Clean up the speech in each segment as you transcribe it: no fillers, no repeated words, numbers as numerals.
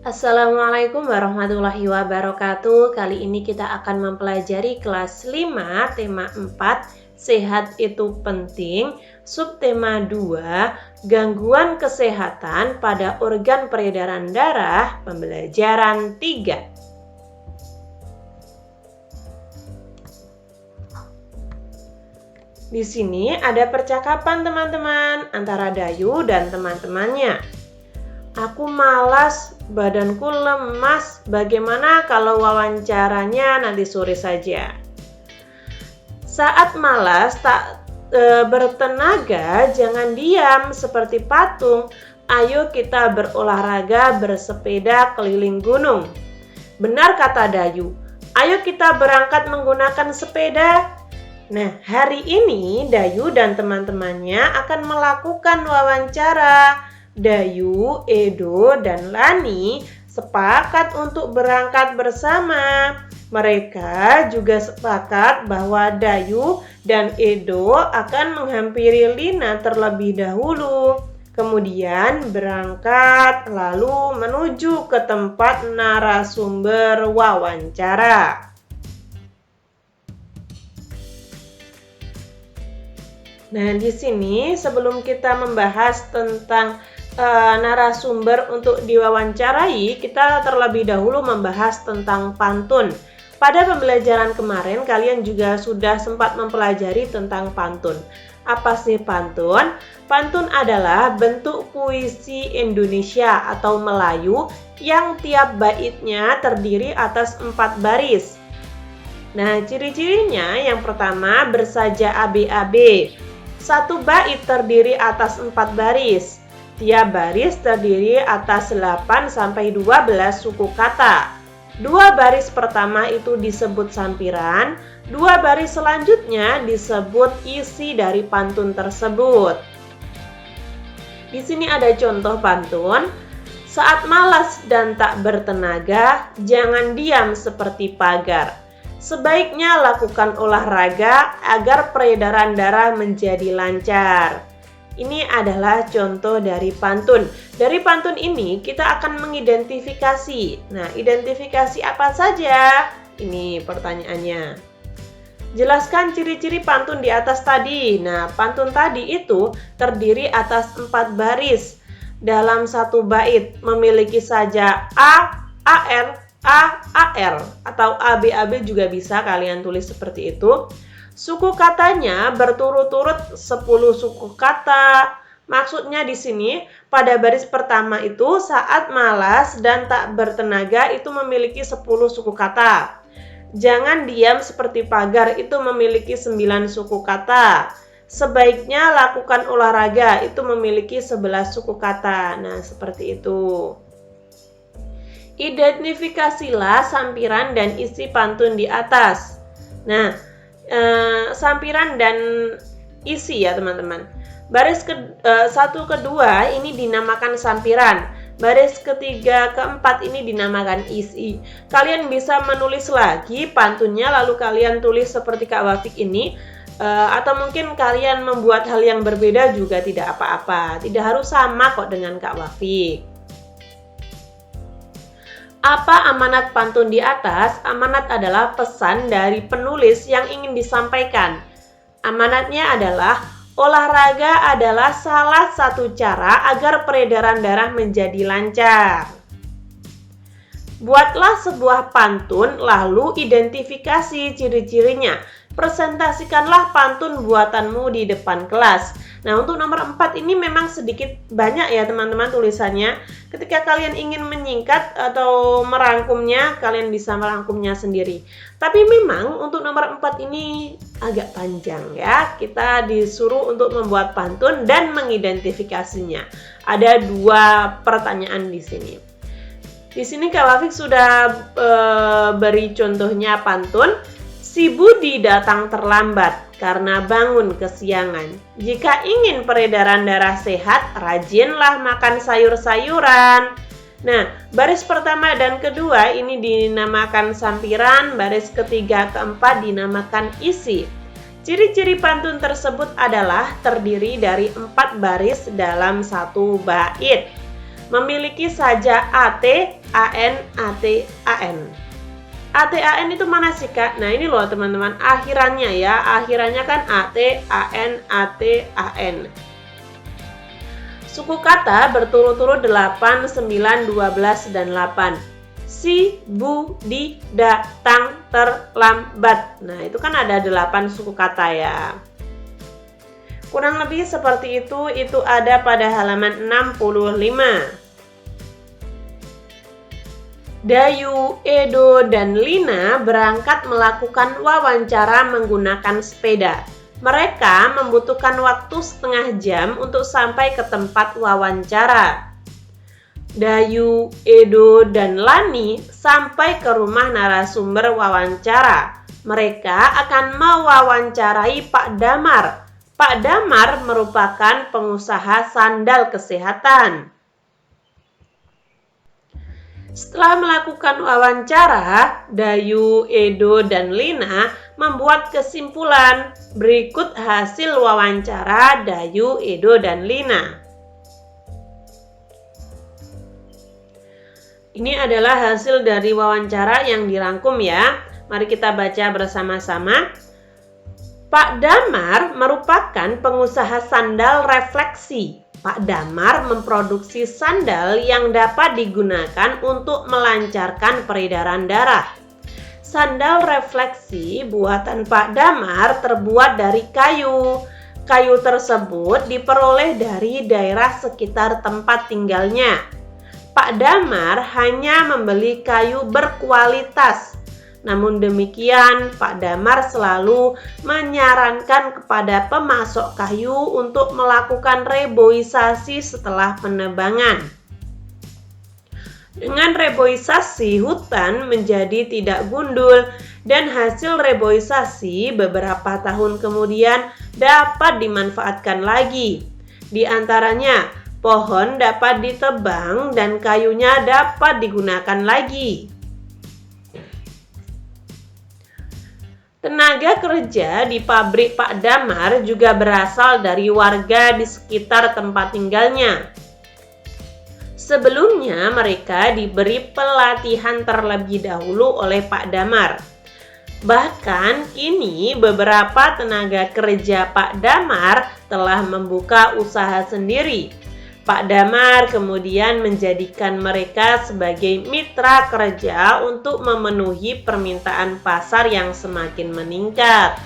Assalamualaikum warahmatullahi wabarakatuh. Kali ini kita akan mempelajari kelas 5, tema 4, sehat itu penting, subtema 2, gangguan kesehatan pada organ peredaran darah, pembelajaran 3. Di sini ada percakapan teman-teman antara Dayu dan teman-temannya. Aku malas, badanku lemas. Bagaimana kalau wawancaranya nanti sore saja? Saat malas tak bertenaga, jangan diam seperti patung. Ayo kita berolahraga bersepeda keliling gunung. Benar kata Dayu. Ayo kita berangkat menggunakan sepeda. Nah, hari ini Dayu dan teman-temannya akan melakukan wawancara. Dayu, Edo, dan Lani sepakat untuk berangkat bersama. Mereka juga sepakat bahwa Dayu dan Edo akan menghampiri Lina terlebih dahulu. Kemudian berangkat lalu menuju ke tempat narasumber wawancara. Nah, di sini sebelum kita membahas tentang narasumber untuk diwawancarai, kita terlebih dahulu membahas tentang pantun. Pada pembelajaran kemarin, kalian juga sudah sempat mempelajari tentang pantun. Apa sih pantun? Pantun adalah bentuk puisi Indonesia atau Melayu yang tiap baitnya terdiri atas 4 baris. Nah, ciri-cirinya yang pertama bersaja ABAB. Satu bait terdiri atas 4 baris. Tiap baris terdiri atas 8-12 suku kata. 2 baris pertama itu disebut sampiran, 2 baris selanjutnya disebut isi dari pantun tersebut. Di sini ada contoh pantun. Saat malas dan tak bertenaga, jangan diam seperti pagar. Sebaiknya lakukan olahraga agar peredaran darah menjadi lancar. Ini adalah contoh dari pantun. Dari pantun ini kita akan mengidentifikasi. Nah, identifikasi apa saja? Ini pertanyaannya. Jelaskan ciri-ciri pantun di atas tadi. Nah, pantun tadi itu terdiri atas 4 baris. Dalam satu bait memiliki saja A, AR, AR atau ABAB juga bisa kalian tulis seperti itu. Suku katanya berturut-turut 10 suku kata. Maksudnya di sini pada baris pertama itu saat malas dan tak bertenaga itu memiliki 10 suku kata. Jangan diam seperti pagar itu memiliki 9 suku kata. Sebaiknya lakukan olahraga itu memiliki 11 suku kata. Nah, seperti itu. Identifikasilah sampiran dan isi pantun di atas. Nah, sampiran dan isi ya teman-teman. Baris 1 ke 2 ini dinamakan sampiran. Baris ketiga keempat ini dinamakan isi. Kalian bisa menulis lagi pantunnya lalu kalian tulis seperti Kak Wafik ini. Atau mungkin kalian membuat hal yang berbeda juga tidak apa-apa. Tidak harus sama kok dengan Kak Wafik. Apa amanat pantun di atas? Amanat adalah pesan dari penulis yang ingin disampaikan. Amanatnya adalah olahraga adalah salah satu cara agar peredaran darah menjadi lancar. Buatlah sebuah pantun lalu identifikasi ciri-cirinya. Presentasikanlah pantun buatanmu di depan kelas. Nah, untuk nomor 4 ini memang sedikit banyak ya teman-teman tulisannya. Ketika kalian ingin menyingkat atau merangkumnya, kalian bisa merangkumnya sendiri. Tapi memang untuk nomor 4 ini agak panjang ya. Kita disuruh untuk membuat pantun dan mengidentifikasinya. Ada 2 pertanyaan di sini. Di sini Kak Wafik sudah beri contohnya pantun. Si Budi datang terlambat karena bangun kesiangan. Jika ingin peredaran darah sehat, rajinlah makan sayur-sayuran. Nah, baris pertama dan kedua ini dinamakan sampiran, baris ketiga keempat dinamakan isi. Ciri-ciri pantun tersebut adalah terdiri dari 4 baris dalam satu bait. memiliki saja AT, AN, AT, AN. AT, AN itu mana sih Kak? Nah ini loh teman-teman, akhirannya ya. Akhirannya kan AT, AN, AT, AN. Suku kata berturut-turut 8, 9, 12, dan 8. Si, bu, di, datang, terlambat. Nah itu kan ada 8 suku kata ya. Kurang lebih seperti itu ada pada halaman 65. Dayu, Edo, dan Lina berangkat melakukan wawancara menggunakan sepeda. Mereka membutuhkan waktu setengah jam untuk sampai ke tempat wawancara. Dayu, Edo, dan Lani sampai ke rumah narasumber wawancara. Mereka akan mewawancarai Pak Damar. Pak Damar merupakan pengusaha sandal kesehatan. Setelah melakukan wawancara, Dayu, Edo, dan Lina membuat kesimpulan. Berikut hasil wawancara Dayu, Edo, dan Lina. Ini adalah hasil dari wawancara yang dirangkum ya. Mari kita baca bersama-sama. Pak Damar merupakan pengusaha sandal refleksi. Pak Damar memproduksi sandal yang dapat digunakan untuk melancarkan peredaran darah. Sandal refleksi buatan Pak Damar terbuat dari kayu. Kayu tersebut diperoleh dari daerah sekitar tempat tinggalnya. Pak Damar hanya membeli kayu berkualitas. Namun demikian, Pak Damar selalu menyarankan kepada pemasok kayu untuk melakukan reboisasi setelah penebangan. Dengan reboisasi, hutan menjadi tidak gundul dan hasil reboisasi beberapa tahun kemudian dapat dimanfaatkan lagi. Di antaranya, pohon dapat ditebang dan kayunya dapat digunakan lagi. Tenaga kerja di pabrik Pak Damar juga berasal dari warga di sekitar tempat tinggalnya. Sebelumnya mereka diberi pelatihan terlebih dahulu oleh Pak Damar. Bahkan kini beberapa tenaga kerja Pak Damar telah membuka usaha sendiri. Pak Damar kemudian menjadikan mereka sebagai mitra kerja untuk memenuhi permintaan pasar yang semakin meningkat.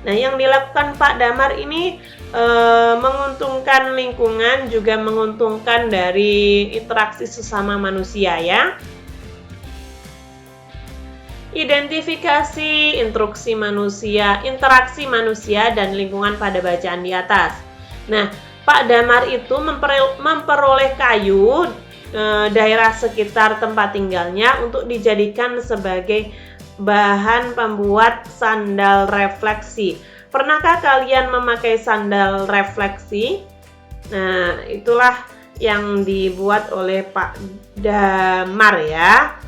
Nah, yang dilakukan Pak Damar ini menguntungkan lingkungan, juga menguntungkan dari interaksi sesama manusia ya. Identifikasi interaksi manusia dan lingkungan pada bacaan di atas. Nah, Pak Damar itu memperoleh kayu daerah sekitar tempat tinggalnya untuk dijadikan sebagai bahan pembuat sandal refleksi. Pernahkah kalian memakai sandal refleksi? Nah, itulah yang dibuat oleh Pak Damar ya.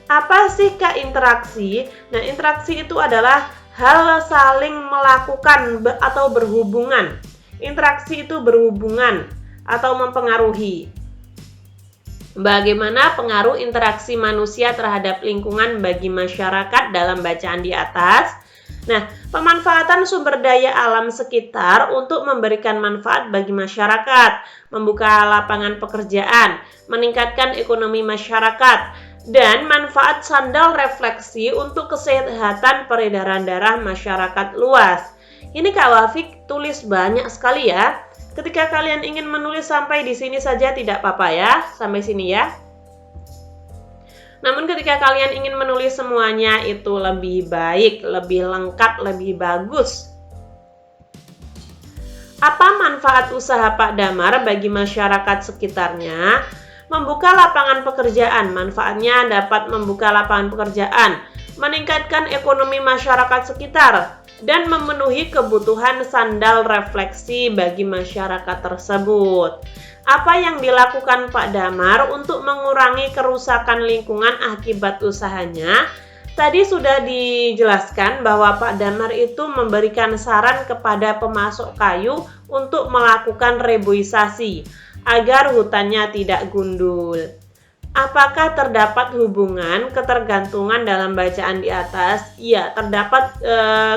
Apa sih Kak interaksi? Nah, interaksi itu adalah hal saling melakukan atau berhubungan. Interaksi itu berhubungan atau mempengaruhi. Bagaimana pengaruh interaksi manusia terhadap lingkungan bagi masyarakat dalam bacaan di atas? Nah, pemanfaatan sumber daya alam sekitar untuk memberikan manfaat bagi masyarakat, membuka lapangan pekerjaan, meningkatkan ekonomi masyarakat, dan manfaat sandal refleksi untuk kesehatan peredaran darah masyarakat luas. Ini Kak Wafik tulis banyak sekali ya. Ketika kalian ingin menulis sampai di sini saja tidak apa-apa ya, sampai sini ya. Namun ketika kalian ingin menulis semuanya itu lebih baik, lebih lengkap, lebih bagus. Apa manfaat usaha Pak Damar bagi masyarakat sekitarnya? Membuka lapangan pekerjaan. Manfaatnya dapat membuka lapangan pekerjaan, meningkatkan ekonomi masyarakat sekitar, dan memenuhi kebutuhan sandal refleksi bagi masyarakat tersebut. Apa yang dilakukan Pak Damar untuk mengurangi kerusakan lingkungan akibat usahanya? Tadi sudah dijelaskan bahwa Pak Damar itu memberikan saran kepada pemasok kayu untuk melakukan reboisasi agar hutannya tidak gundul. Apakah terdapat hubungan ketergantungan dalam bacaan di atas? Ya, terdapat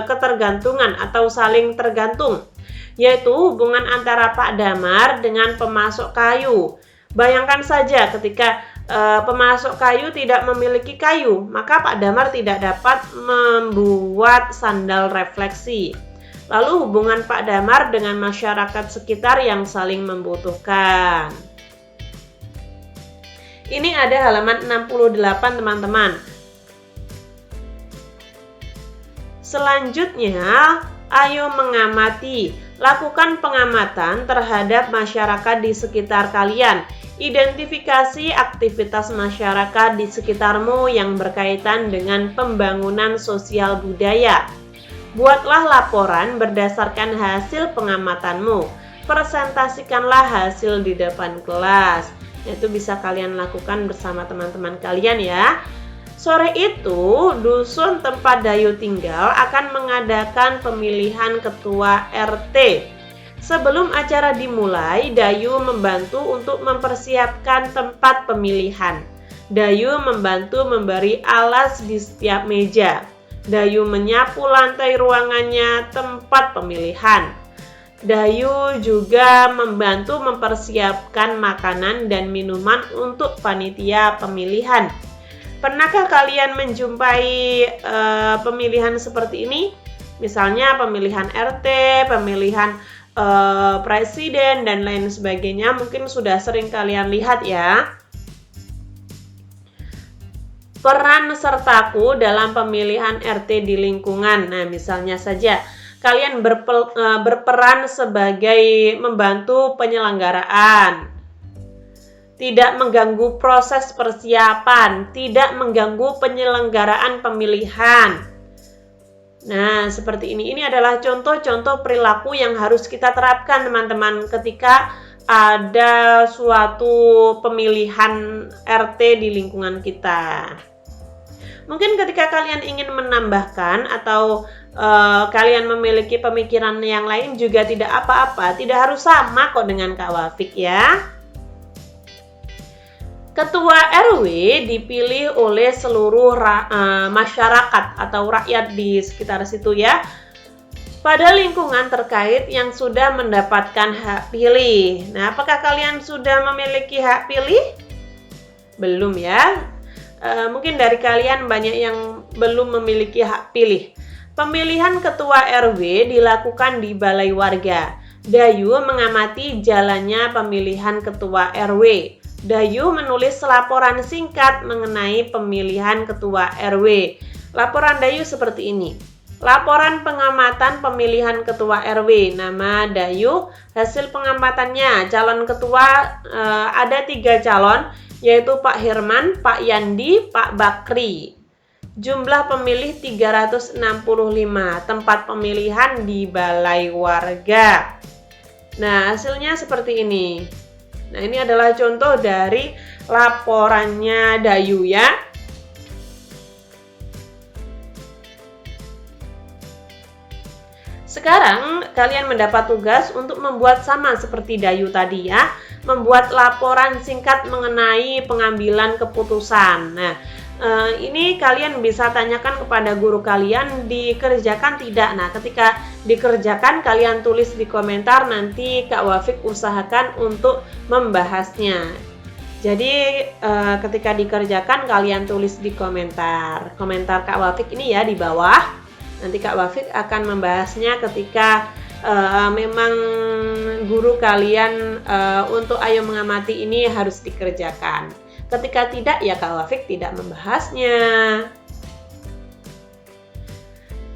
ketergantungan atau saling tergantung, yaitu hubungan antara Pak Damar dengan pemasok kayu. Bayangkan saja ketika pemasok kayu tidak memiliki kayu, maka Pak Damar tidak dapat membuat sandal refleksi. Lalu hubungan Pak Damar dengan masyarakat sekitar yang saling membutuhkan. Ini ada halaman 68 teman-teman. Selanjutnya, ayo mengamati. Lakukan pengamatan terhadap masyarakat di sekitar kalian. Identifikasi aktivitas masyarakat di sekitarmu yang berkaitan dengan pembangunan sosial budaya. Buatlah laporan berdasarkan hasil pengamatanmu. Presentasikanlah hasil di depan kelas. Itu bisa kalian lakukan bersama teman-teman kalian ya. Sore itu, dusun tempat Dayu tinggal akan mengadakan pemilihan ketua RT. Sebelum acara dimulai, Dayu membantu untuk mempersiapkan tempat pemilihan. Dayu membantu memberi alas di setiap meja. Dayu menyapu lantai ruangannya tempat pemilihan. Dayu juga membantu mempersiapkan makanan dan minuman untuk panitia pemilihan. Pernahkah kalian menjumpai pemilihan seperti ini? Misalnya pemilihan RT, pemilihan presiden, dan lain sebagainya. Mungkin sudah sering kalian lihat ya. Peran sertaku dalam pemilihan RT di lingkungan. Nah, misalnya saja kalian berperan sebagai membantu penyelenggaraan, tidak mengganggu proses persiapan, tidak mengganggu penyelenggaraan pemilihan. Nah, seperti ini. Ini adalah contoh-contoh perilaku yang harus kita terapkan teman-teman ketika ada suatu pemilihan RT di lingkungan kita. Mungkin ketika kalian ingin menambahkan atau kalian memiliki pemikiran yang lain juga tidak apa-apa, tidak harus sama kok dengan Kak Wafik ya. Ketua RW dipilih oleh seluruh masyarakat atau rakyat di sekitar situ ya, pada lingkungan terkait yang sudah mendapatkan hak pilih. Nah, apakah kalian sudah memiliki hak pilih? Belum ya? Mungkin dari kalian banyak yang belum memiliki hak pilih. Pemilihan ketua RW dilakukan di balai warga. Dayu mengamati jalannya pemilihan ketua RW. Dayu menulis laporan singkat mengenai pemilihan ketua RW. Laporan Dayu seperti ini. Laporan pengamatan pemilihan ketua RW. Nama Dayu, hasil pengamatannya. Calon ketua ada 3 calon, yaitu Pak Herman, Pak Yandi, Pak Bakri. Jumlah pemilih 365. Tempat pemilihan di balai warga. Nah, hasilnya seperti ini. Nah, ini adalah contoh dari laporannya Dayu ya. Sekarang kalian mendapat tugas untuk membuat sama seperti Dayu tadi ya, membuat laporan singkat mengenai pengambilan keputusan. Nah, ini kalian bisa tanyakan kepada guru kalian, dikerjakan tidak. Nah, ketika dikerjakan kalian tulis di komentar, nanti Kak Wafik usahakan untuk membahasnya. Jadi ketika dikerjakan kalian tulis di komentar Kak Wafik ini ya di bawah. Nanti Kak Wafik akan membahasnya ketika memang guru kalian untuk ayo mengamati ini harus dikerjakan. Ketika tidak, ya Kak Wafik tidak membahasnya.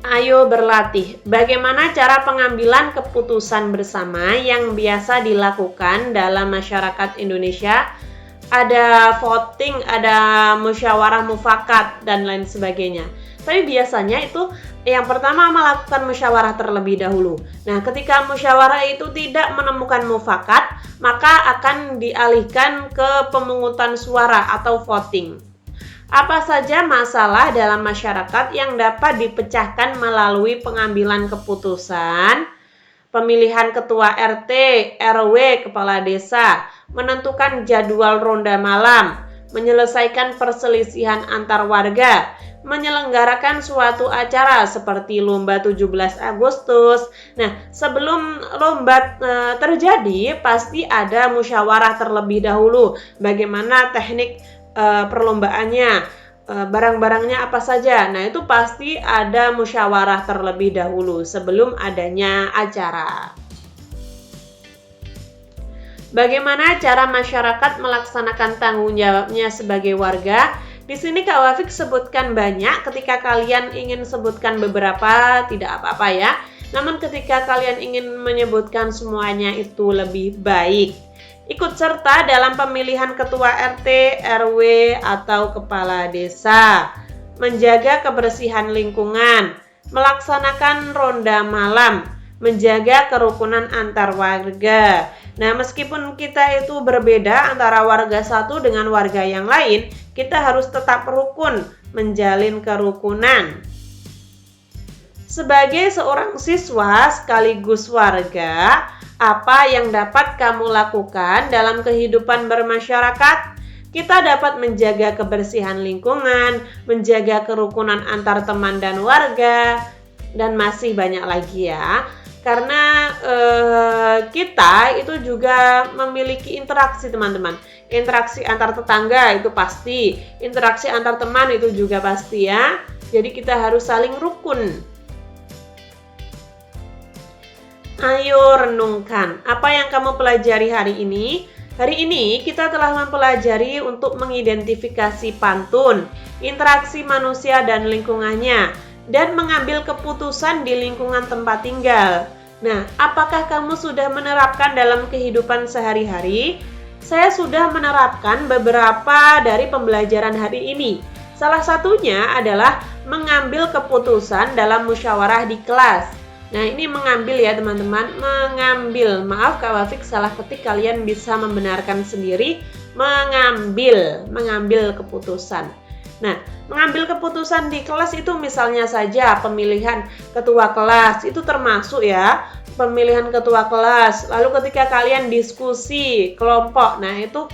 Ayo berlatih. Bagaimana cara pengambilan keputusan bersama yang biasa dilakukan dalam masyarakat Indonesia? Ada voting, ada musyawarah mufakat, dan lain sebagainya. Tapi biasanya itu yang pertama melakukan musyawarah terlebih dahulu. Nah, ketika musyawarah itu tidak menemukan mufakat, maka akan dialihkan ke pemungutan suara atau voting. Apa saja masalah dalam masyarakat yang dapat dipecahkan melalui pengambilan keputusan, pemilihan ketua RT, RW, kepala desa, menentukan jadwal ronda malam, menyelesaikan perselisihan antar warga, menyelenggarakan suatu acara seperti lomba 17 Agustus. Nah, sebelum lomba terjadi, pasti ada musyawarah terlebih dahulu. Bagaimana teknik perlombaannya, barang-barangnya apa saja. Nah, itu pasti ada musyawarah terlebih dahulu sebelum adanya acara. Bagaimana cara masyarakat melaksanakan tanggung jawabnya sebagai warga? Di sini Kak Wafik sebutkan banyak, ketika kalian ingin sebutkan beberapa tidak apa-apa ya. Namun ketika kalian ingin menyebutkan semuanya itu lebih baik. Ikut serta dalam pemilihan ketua RT, RW, atau kepala desa. Menjaga kebersihan lingkungan. Melaksanakan ronda malam. Menjaga kerukunan antar warga. Nah, meskipun kita itu berbeda antara warga satu dengan warga yang lain, kita harus tetap rukun, menjalin kerukunan. Sebagai seorang siswa sekaligus warga, apa yang dapat kamu lakukan dalam kehidupan bermasyarakat? Kita dapat menjaga kebersihan lingkungan, menjaga kerukunan antar teman dan warga, dan masih banyak lagi ya. Karena kita itu juga memiliki interaksi teman-teman. Interaksi antar tetangga itu pasti, interaksi antar teman itu juga pasti ya. Jadi kita harus saling rukun. Ayo renungkan, apa yang kamu pelajari hari ini? Hari ini kita telah mempelajari untuk mengidentifikasi pantun, interaksi manusia dan lingkungannya, dan mengambil keputusan di lingkungan tempat tinggal. Nah, apakah kamu sudah menerapkan dalam kehidupan sehari-hari? Saya sudah menerapkan beberapa dari pembelajaran hari ini. Salah satunya adalah mengambil keputusan dalam musyawarah di kelas. Nah, ini mengambil ya teman-teman, mengambil. Maaf Kak Wafik salah ketik, kalian bisa membenarkan sendiri. Mengambil keputusan. Nah, mengambil keputusan di kelas itu misalnya saja pemilihan ketua kelas, itu termasuk ya, pemilihan ketua kelas. Lalu ketika kalian diskusi kelompok, nah itu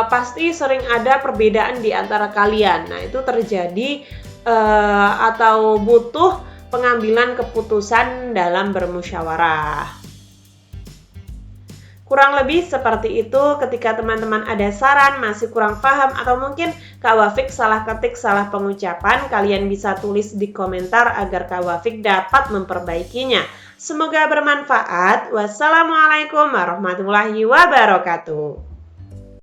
pasti sering ada perbedaan di antara kalian. Nah, itu terjadi atau butuh pengambilan keputusan dalam bermusyawarah. Kurang lebih seperti itu. Ketika teman-teman ada saran, masih kurang paham, atau mungkin Kak Wafik salah ketik, salah pengucapan, kalian bisa tulis di komentar agar Kak Wafik dapat memperbaikinya. Semoga bermanfaat. Wassalamualaikum warahmatullahi wabarakatuh.